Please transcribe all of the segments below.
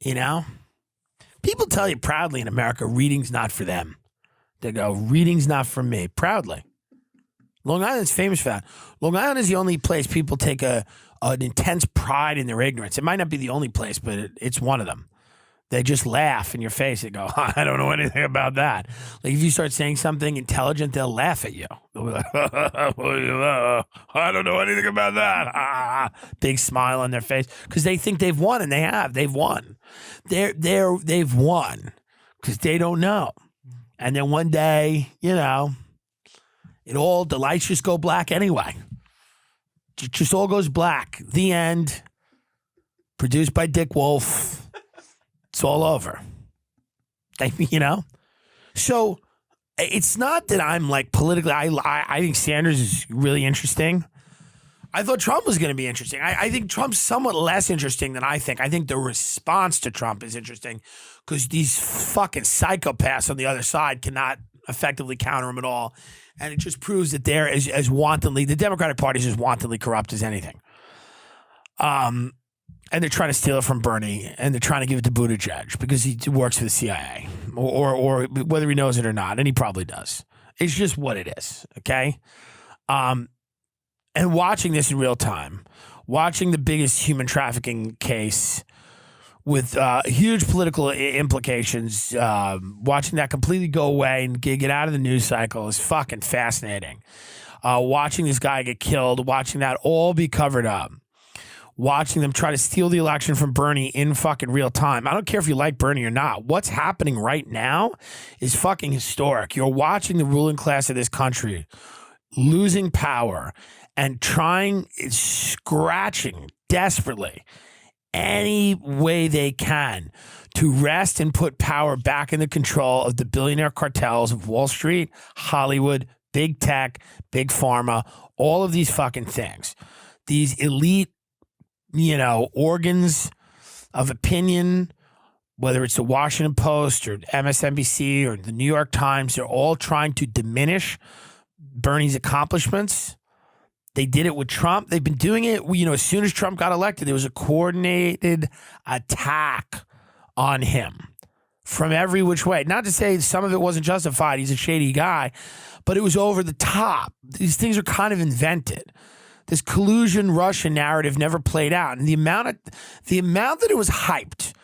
You know? People tell you proudly in America, reading's not for them. They go, reading's not for me. Proudly. Long Island's famous for that. Long Island is the only place people take an intense pride in their ignorance. It might not be the only place, but it's one of them. They just laugh in your face and go, I don't know anything about that. Like if you start saying something intelligent, they'll laugh at you. They'll be like, I don't know anything about that. Big smile on their face because they think they've won, and they have. They've won. They've won because they don't know. And then one day, you know, the lights just go black anyway. It just all goes black. The end. Produced by Dick Wolf. It's all over. You know? So it's not that I'm like politically, I think Sanders is really interesting. I thought Trump was going to be interesting. I think Trump's somewhat less interesting than I think. I think the response to Trump is interesting because these fucking psychopaths on the other side cannot effectively counter him at all. And it just proves that they're as wantonly, the Democratic Party is as wantonly corrupt as anything. And they're trying to steal it from Bernie, and they're trying to give it to Buttigieg because he works for the CIA, or whether he knows it or not, and he probably does. It's just what it is, okay? And watching this in real time, watching the biggest human trafficking case with huge political implications, watching that completely go away and get out of the news cycle is fucking fascinating. Watching this guy get killed, watching that all be covered up. Watching them try to steal the election from Bernie in fucking real time. I don't care if you like Bernie or not. What's happening right now is fucking historic. You're watching the ruling class of this country losing power and scratching desperately any way they can to wrest and put power back in the control of the billionaire cartels of Wall Street, Hollywood, big tech, big pharma, all of these fucking things. These elite, organs of opinion, whether it's the Washington Post or MSNBC or the New York Times, they're all trying to diminish Bernie's accomplishments. They did it with Trump. They've been doing it, as soon as Trump got elected, there was a coordinated attack on him from every which way. Not to say some of it wasn't justified. He's a shady guy, but it was over the top. These things are kind of invented. This collusion Russia narrative never played out. And the amount that it was hyped.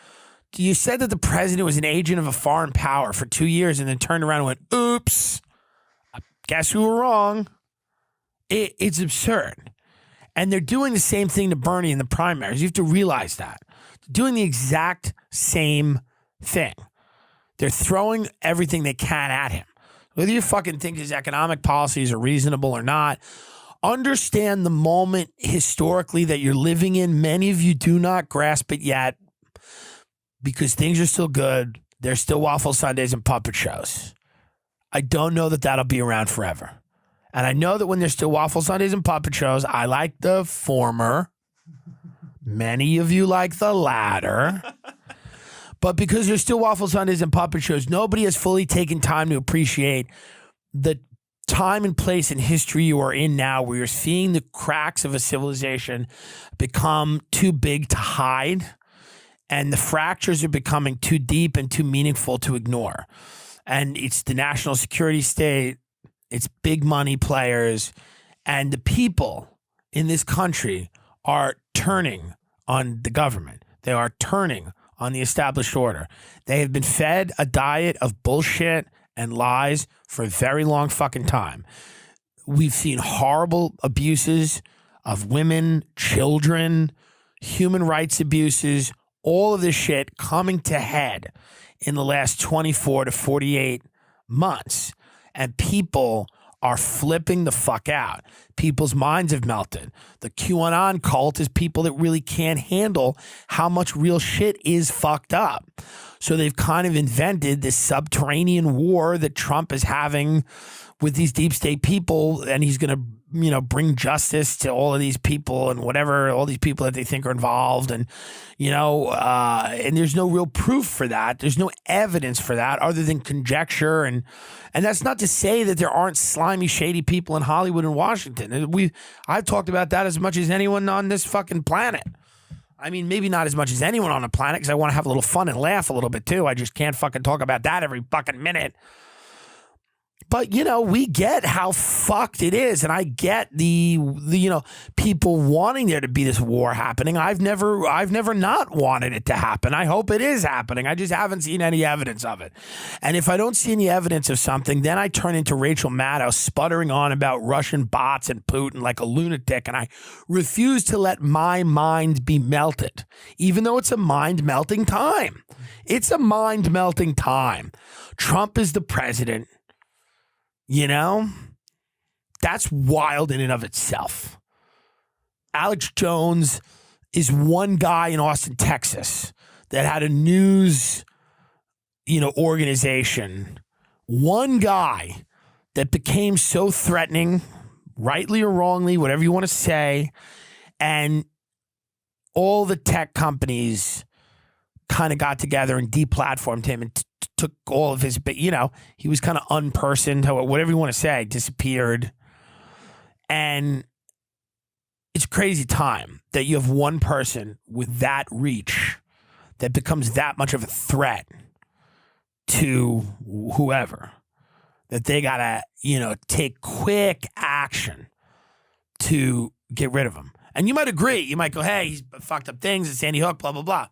You said that the president was an agent of a foreign power for 2 years and then turned around and went, oops, guess who were wrong? It's absurd. And they're doing the same thing to Bernie in the primaries. You have to realize that. They're doing the exact same thing. They're throwing everything they can at him. Whether you fucking think his economic policies are reasonable or not, understand the moment historically that you're living in. Many of you do not grasp it yet because things are still good. There's still waffle Sundays and puppet shows. I don't know that that'll be around forever. And I know that when there's still waffle Sundays and puppet shows, I like the former. Many of you like the latter. But because there's still waffle Sundays and puppet shows, nobody has fully taken time to appreciate the time and place in history you are in now, where you're seeing the cracks of a civilization become too big to hide, and the fractures are becoming too deep and too meaningful to ignore. And it's the national security state, it's big money players, and the people in this country are turning on the government. They are turning on the established order. They have been fed a diet of bullshit and lies for a very long fucking time. We've seen horrible abuses of women, children, human rights abuses, all of this shit coming to head in the last 24 to 48 months. And people are flipping the fuck out. People's minds have melted. The QAnon cult is people that really can't handle how much real shit is fucked up. So they've kind of invented this subterranean war that Trump is having with these deep state people, and he's going to, bring justice to all of these people and whatever, all these people that they think are involved. And, and there's no real proof for that. There's no evidence for that other than conjecture. And that's not to say that there aren't slimy, shady people in Hollywood and Washington. I've talked about that as much as anyone on this fucking planet. I mean, maybe not as much as anyone on the planet because I want to have a little fun and laugh a little bit too. I just can't fucking talk about that every fucking minute. But, we get how fucked it is. And I get the people wanting there to be this war happening. I've never not wanted it to happen. I hope it is happening. I just haven't seen any evidence of it. And if I don't see any evidence of something, then I turn into Rachel Maddow sputtering on about Russian bots and Putin like a lunatic. And I refuse to let my mind be melted, even though it's a mind melting time. It's a mind melting time. Trump is the president. That's wild in and of itself. Alex Jones is one guy in Austin, Texas that had a news, organization. One guy that became so threatening, rightly or wrongly, whatever you want to say. And all the tech companies kind of got together and deplatformed him and took all of his, he was kind of unpersoned, whatever you want to say, disappeared. And it's a crazy time that you have one person with that reach that becomes that much of a threat to whoever, that they got to, take quick action to get rid of him. And you might agree. You might go, hey, he's fucked up things. It's Sandy Hook, blah, blah, blah.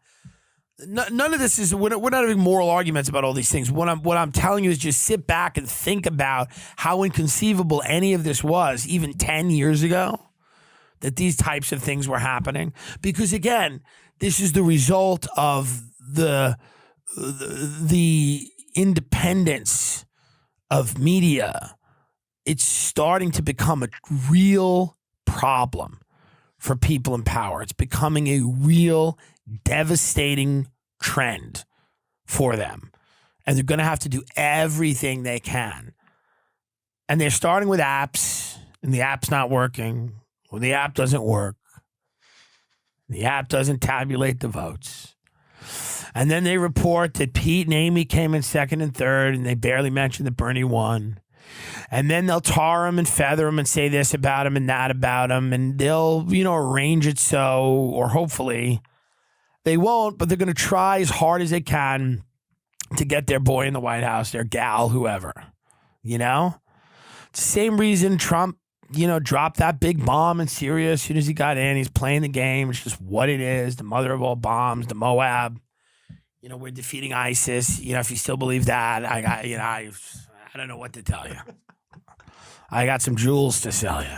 None of this is, we're not having moral arguments about all these things. What I'm telling you is just sit back and think about how inconceivable any of this was even 10 years ago, that these types of things were happening. Because again, this is the result of the independence of media. It's starting to become a real problem for people in power. It's becoming a real devastating trend for them. And they're going to have to do everything they can. And they're starting with apps, and the app's not working. Well, the app doesn't work. The app doesn't tabulate the votes. And then they report that Pete and Amy came in second and third, and they barely mentioned that Bernie won. And then they'll tar him and feather him and say this about him and that about him. And they'll, arrange it so, or hopefully they won't, but they're going to try as hard as they can to get their boy in the White House, their gal, whoever. It's the same reason Trump, dropped that big bomb in Syria as soon as he got in. He's playing the game. It's just what it is. The mother of all bombs, the Moab. We're defeating ISIS. If you still believe that, I don't know what to tell you. I got some jewels to sell you.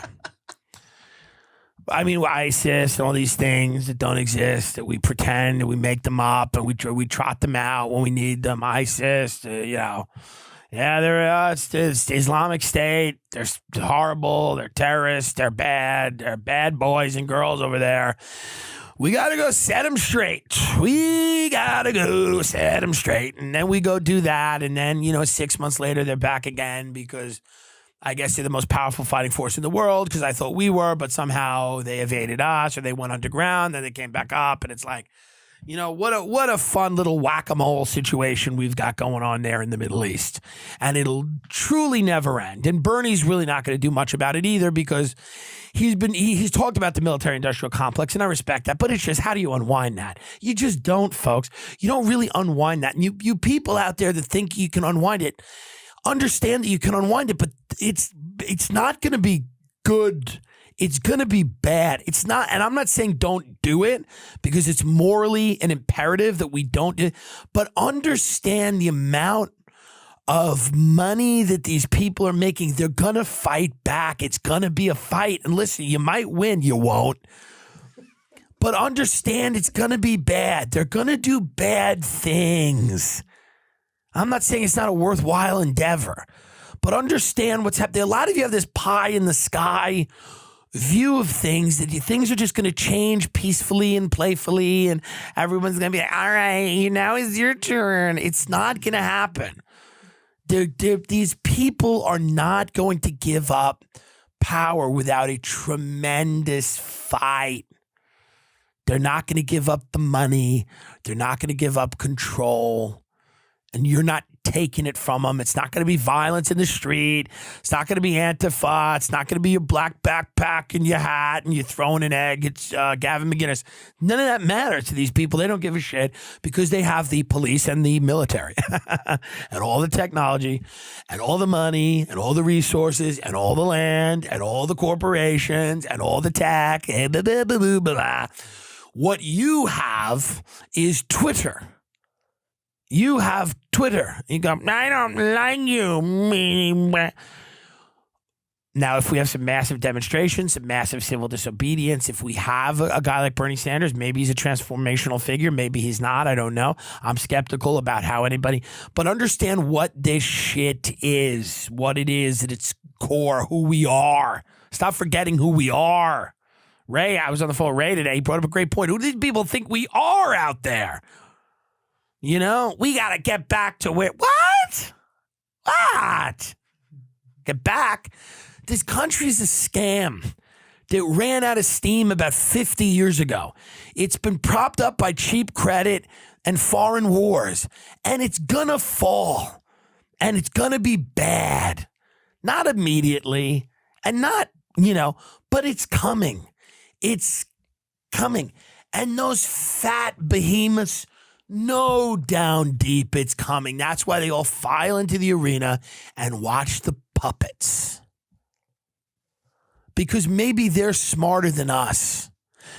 I mean, ISIS and all these things that don't exist, that we pretend, that we make them up, and we trot them out when we need them. ISIS, they're it's Islamic State. They're horrible. They're terrorists. They're bad boys and girls over there. We got to go set them straight. We got to go set them straight. And then we go do that. And then, 6 months later, they're back again because I guess they're the most powerful fighting force in the world because I thought we were, but somehow they evaded us or they went underground, then they came back up. And it's like, what a fun little whack-a-mole situation we've got going on there in the Middle East. And it'll truly never end. And Bernie's really not going to do much about it either because he's talked about the military-industrial complex, and I respect that. But it's just, how do you unwind that? You just don't, folks. You don't really unwind that. And you people out there that think you can unwind it, understand that you can unwind it, but it's not going to be good. It's going to be bad. It's not, and I'm not saying don't do it because it's morally an imperative that we don't do it, but understand the amount of money that these people are making. They're going to fight back. It's going to be a fight. And listen, you might win, you won't. But understand it's going to be bad. They're going to do bad things. I'm not saying it's not a worthwhile endeavor, but understand what's happening. A lot of you have this pie in the sky view of things, that things are just going to change peacefully and playfully, and everyone's going to be like, all right, now is your turn. It's not going to happen. These people are not going to give up power without a tremendous fight. They're not going to give up the money. They're not going to give up control. And you're not taking it from them. It's not going to be violence in the street. It's not going to be Antifa. It's not going to be your black backpack and your hat and you throwing an egg. It's Gavin McInnes. None of that matters to these people. They don't give a shit because they have the police and the military and all the technology and all the money and all the resources and all the land and all the corporations and all the tech. Blah, blah, blah, blah, blah. What you have is Twitter. You have Twitter. You go, I don't like you. Now, if we have some massive demonstrations, some massive civil disobedience, if we have a guy like Bernie Sanders, maybe he's a transformational figure. Maybe he's not. I don't know. I'm skeptical about how anybody. But understand what this shit is, what it is at its core, who we are. Stop forgetting who we are. Ray, I was on the phone with Ray today. He brought up a great point. Who do these people think we are out there? You know, we got to get back to where, what? Get back? This country's a scam that ran out of steam about 50 years ago. It's been propped up by cheap credit and foreign wars, and it's gonna fall, and it's gonna be bad. Not immediately, and not, but it's coming. It's coming. And those fat behemoths know down deep it's coming. That's why they all file into the arena and watch the puppets. Because maybe they're smarter than us.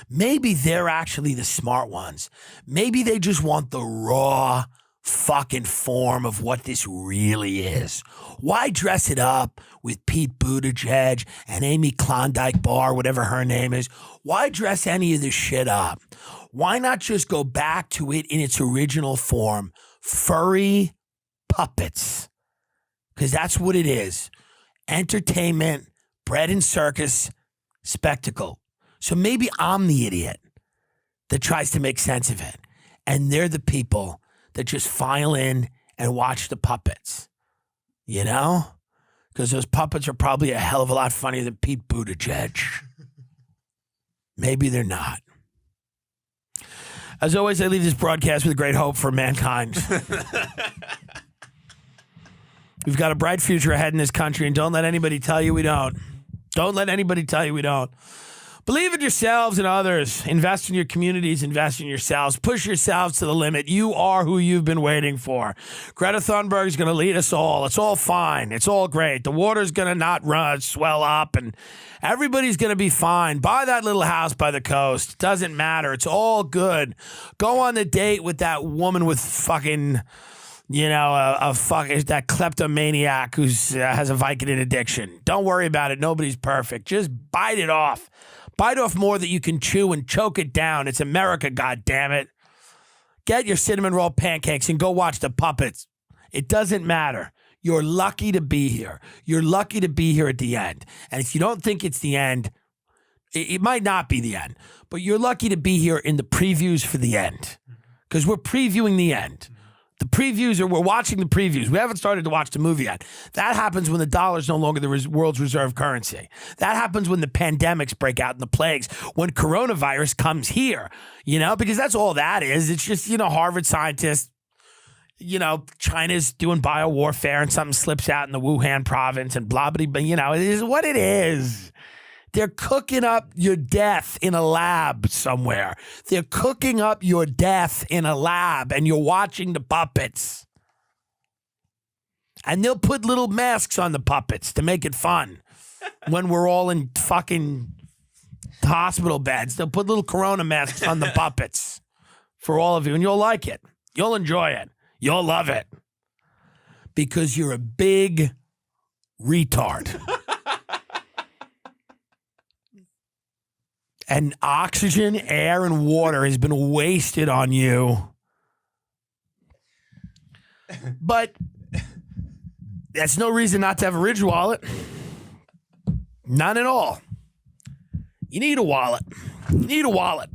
Maybe they're actually the smart ones. Maybe they just want the raw fucking form of what this really is. Why dress it up with Pete Buttigieg and Amy Klondike Bar, whatever her name is? Why dress any of this shit up? Why not just go back to it in its original form? Furry puppets. Because that's what it is. Entertainment, bread and circus, spectacle. So maybe I'm the idiot that tries to make sense of it. And they're the people that just file in and watch the puppets. You know? Because those puppets are probably a hell of a lot funnier than Pete Buttigieg. Maybe they're not. As always, I leave this broadcast with great hope for mankind. We've got a bright future ahead in this country, and don't let anybody tell you we don't. Don't let anybody tell you we don't. Believe in yourselves and others. Invest in your communities. Invest in yourselves. Push yourselves to the limit. You are who you've been waiting for. Greta Thunberg is going to lead us all. It's all fine. It's all great. The water's going to not swell up, and everybody's going to be fine. Buy that little house by the coast. Doesn't matter. It's all good. Go on the date with that woman with fucking, that kleptomaniac who has a Vicodin addiction. Don't worry about it. Nobody's perfect. Just bite it off. Bite off more that you can chew and choke it down. It's America, goddammit. Get your cinnamon roll pancakes and go watch the puppets. It doesn't matter. You're lucky to be here. You're lucky to be here at the end. And if you don't think it's the end, it might not be the end. But you're lucky to be here in the previews for the end. Because we're previewing the end. The previews we're watching the previews. We haven't started to watch the movie yet. That happens when the dollar is no longer the world's reserve currency. That happens when the pandemics break out and the plagues, when coronavirus comes here, because that's all that is. It's just, Harvard scientists, China's doing biowarfare and something slips out in the Wuhan province and blah, blah, blah, it is what it is. They're cooking up your death in a lab somewhere. They're cooking up your death in a lab, and you're watching the puppets. And they'll put little masks on the puppets to make it fun when we're all in fucking hospital beds. They'll put little corona masks on the puppets for all of you, and you'll like it. You'll enjoy it. You'll love it. Because you're a big retard. And oxygen, air, and water has been wasted on you. But that's no reason not to have a Ridge wallet. None at all. You need a wallet. You need a wallet.